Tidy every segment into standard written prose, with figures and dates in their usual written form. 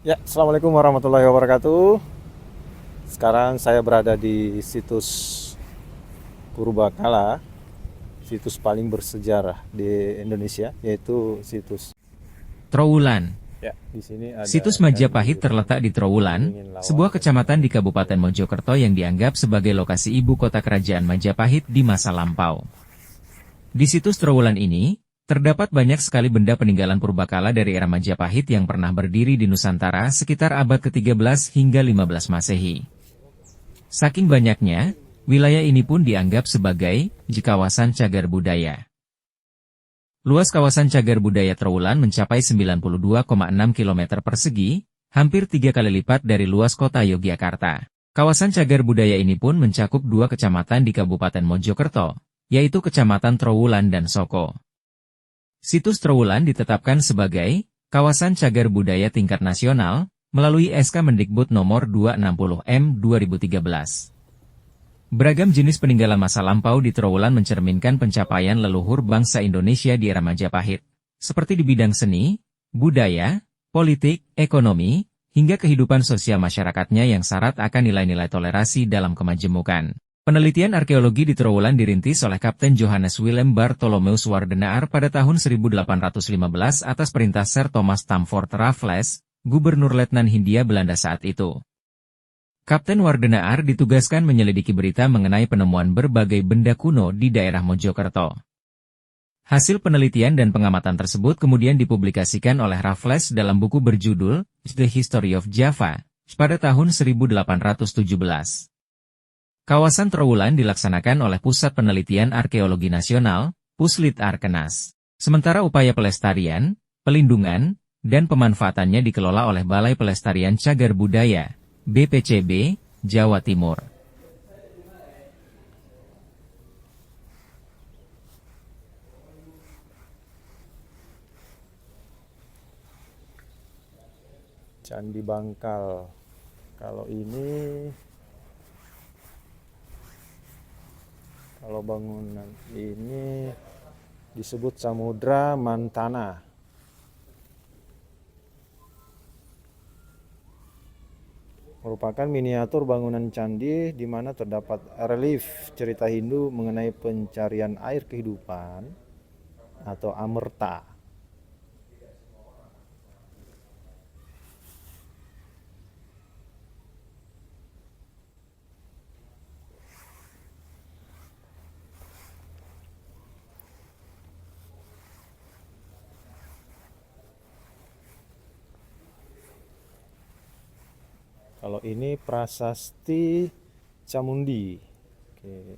Ya, Assalamualaikum warahmatullahi wabarakatuh. Sekarang saya berada di situs Purbakala, situs paling bersejarah di Indonesia, yaitu situs. Trowulan. Ya, di sini ada Situs Candi Majapahit terletak di Trowulan, Beringin Lawang sebuah dan kecamatan di Kabupaten Mojokerto yang dianggap sebagai lokasi ibu kota kerajaan Majapahit di masa lampau. Di situs Trowulan ini, terdapat banyak sekali benda peninggalan purbakala dari era Majapahit yang pernah berdiri di Nusantara sekitar abad ke-13 hingga 15 Masehi. Saking banyaknya, wilayah ini pun dianggap sebagai kawasan cagar budaya. Luas kawasan cagar budaya Trowulan mencapai 92,6 km persegi, hampir 3 kali lipat dari luas kota Yogyakarta. Kawasan cagar budaya ini pun mencakup dua kecamatan di Kabupaten Mojokerto, yaitu Kecamatan Trowulan dan Soko. Situs Trowulan ditetapkan sebagai kawasan cagar budaya tingkat nasional melalui SK Mendikbud nomor 260 M 2013. Beragam jenis peninggalan masa lampau di Trowulan mencerminkan pencapaian leluhur bangsa Indonesia di era Majapahit, seperti di bidang seni, budaya, politik, ekonomi, hingga kehidupan sosial masyarakatnya yang syarat akan nilai-nilai toleransi dalam kemajemukan. Penelitian arkeologi di Trowulan dirintis oleh Kapten Johannes Willem Bartholomeus Wardenaar pada tahun 1815 atas perintah Sir Thomas Stamford Raffles, Gubernur Letnan Hindia Belanda saat itu. Kapten Wardenaar ditugaskan menyelidiki berita mengenai penemuan berbagai benda kuno di daerah Mojokerto. Hasil penelitian dan pengamatan tersebut kemudian dipublikasikan oleh Raffles dalam buku berjudul The History of Java pada tahun 1817. Kawasan Trowulan dilaksanakan oleh Pusat Penelitian Arkeologi Nasional, Puslit Arkenas. Sementara upaya pelestarian, pelindungan, dan pemanfaatannya dikelola oleh Balai Pelestarian Cagar Budaya, BPCB, Jawa Timur. Candi Bangkal. Kalau ini, kalau bangunan ini disebut Samudra Mantana. Merupakan miniatur bangunan candi di mana terdapat relief cerita Hindu mengenai pencarian air kehidupan atau amerta. Kalau ini Prasasti Camundi. Oke.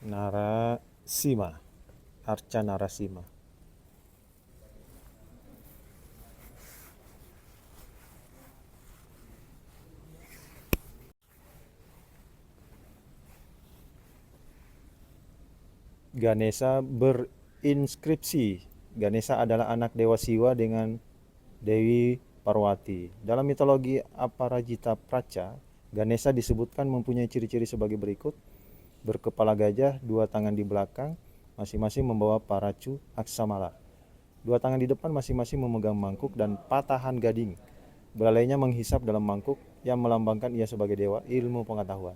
Narasima, Arca Narasima. Ganesha berinskripsi. Ganesha adalah anak Dewa Siwa dengan Dewi Parwati. Dalam mitologi Aparajita Praca, Ganesha disebutkan mempunyai ciri-ciri sebagai berikut: berkepala gajah, dua tangan di belakang, masing-masing membawa paracu aksamala. Dua tangan di depan masing-masing memegang mangkuk dan patahan gading. Belalainya menghisap dalam mangkuk yang melambangkan ia sebagai dewa ilmu pengetahuan.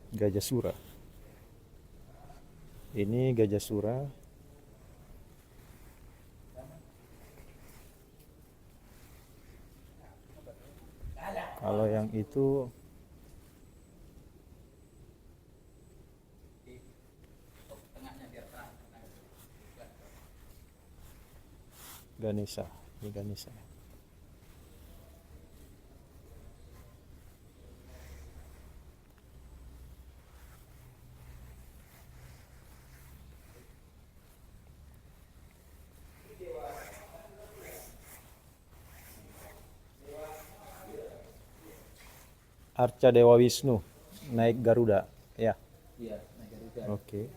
Gajah Sura. Ini Gajah Sura. Kalau yang itu Ganesha. Ini Ganesha. Arca Dewa Wisnu naik Garuda. Ya. Oke.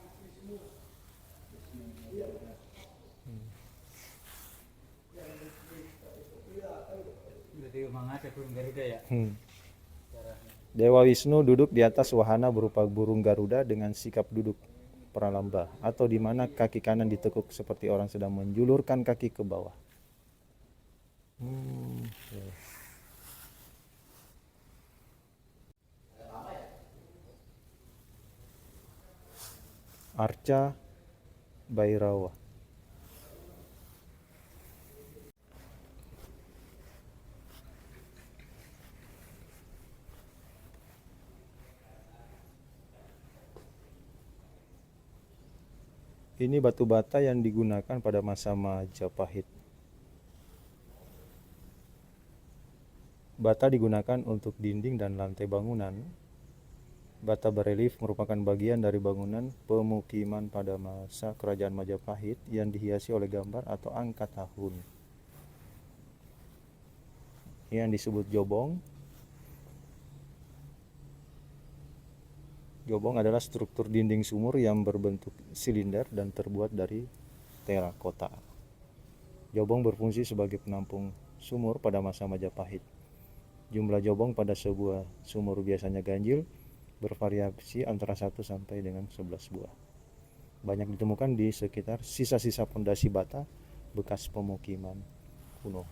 Memang ada burung Garuda ya. Dewa Wisnu duduk di atas wahana berupa burung Garuda dengan sikap duduk pralamba, atau di mana kaki kanan ditekuk seperti orang sedang menjulurkan kaki ke bawah. Oke. Arca Bhairawa. Ini batu bata yang digunakan pada masa Majapahit. Bata digunakan untuk dinding dan lantai bangunan. Bata berelief merupakan bagian dari bangunan pemukiman pada masa Kerajaan Majapahit yang dihiasi oleh gambar atau angka tahun. Ini yang disebut jobong. Jobong adalah struktur dinding sumur yang berbentuk silinder dan terbuat dari terakota. Jobong berfungsi sebagai penampung sumur pada masa Majapahit. Jumlah jobong pada sebuah sumur biasanya ganjil, bervariasi antara 1 sampai dengan 11 buah. Banyak ditemukan di sekitar sisa-sisa pondasi bata bekas pemukiman kuno.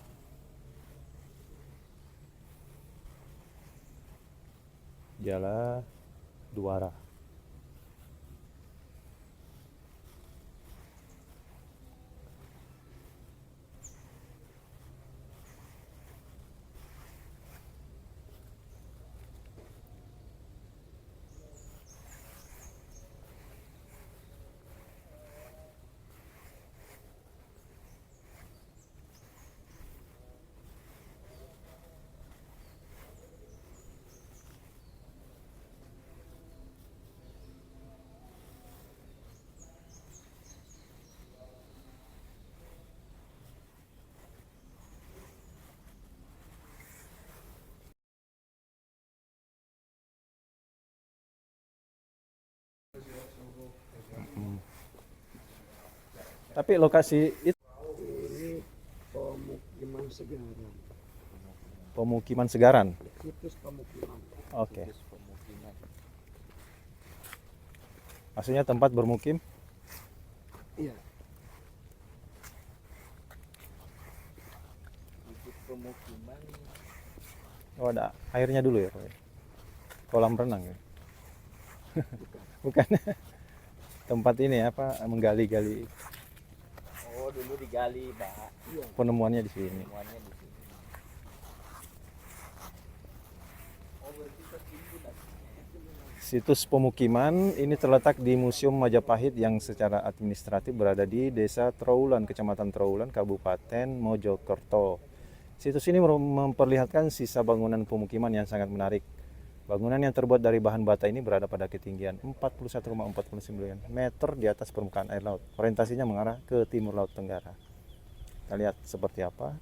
Jala Duara. Tapi lokasi itu Ini pemukiman Segaran. pemukiman Segaran. Situs pemukiman. Oke. Maksudnya tempat bermukim? Iya. Untuk pemukiman Oh, ada airnya dulu ya, Pak? Kolam renang ya? Bukan. Tempat ini apa, menggali-gali, oh dulu digali, Pak. penemuannya di sini. Semuanya di sini. Oh berarti tertimbun lah. Situs pemukiman ini terletak di Museum Majapahit yang secara administratif berada di Desa Trowulan, Kecamatan Trowulan, Kabupaten Mojokerto. Situs ini memperlihatkan sisa bangunan pemukiman yang sangat menarik. Bangunan yang terbuat dari bahan bata ini berada pada ketinggian 41,49 meter di atas permukaan air laut. Orientasinya mengarah ke timur laut Tenggara. Kita lihat seperti apa.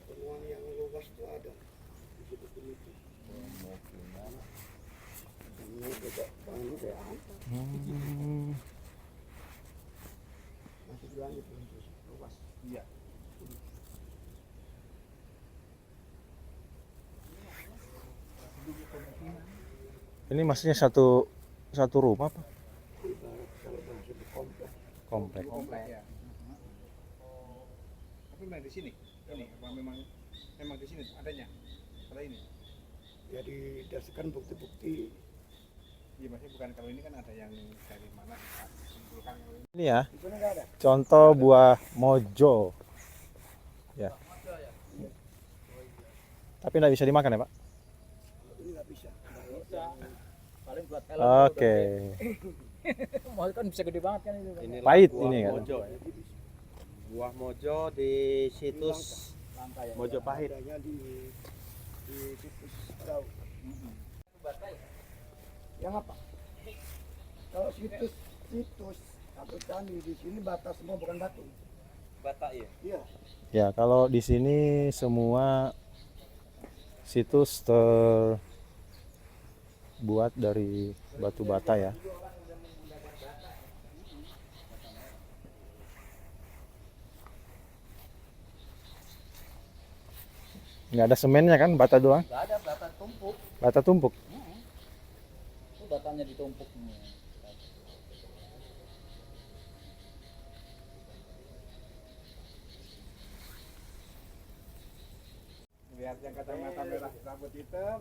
Ruang yang luas itu ada di situs ini. Pemukiman Ini juga bangun kayak apa? Masih berani belum luas. iya. Ini maksudnya satu rumah apa? Ibarat kalau bahasa di komplek. Komplek. Komplek ya. Tapi memang di sini, ini apa memang di sini adanya, ada ini. Jadi berdasarkan bukti-bukti. Iya maksudnya bukan kalau ini kan ada yang dari mana kita simpulkan kalau ini. Ini ya, Di sana nggak ada. contoh buah mojo. Ya. Tapi nggak bisa dimakan ya, Pak? Ini nggak bisa. Paling buat film. Oke. Mau kan bisa gede banget kan itu. Inilah Pahit buah ini kan. mojo ya. Buah mojo di situs Langka ya. Mojopahit. Adanya di situs tahu. Yang apa? Kalau situs atau candi di sini batas semua bukan batu. Batak ya. Iya. Ya, kalau di sini semua situs terbuat dari batu bata ya. Nggak ada semennya kan, bata doang? Nggak ada bata tumpuk. Bata tumpuk. Itu batanya ditumpuk nih. Lihat yang kacamata merah rambut hitam.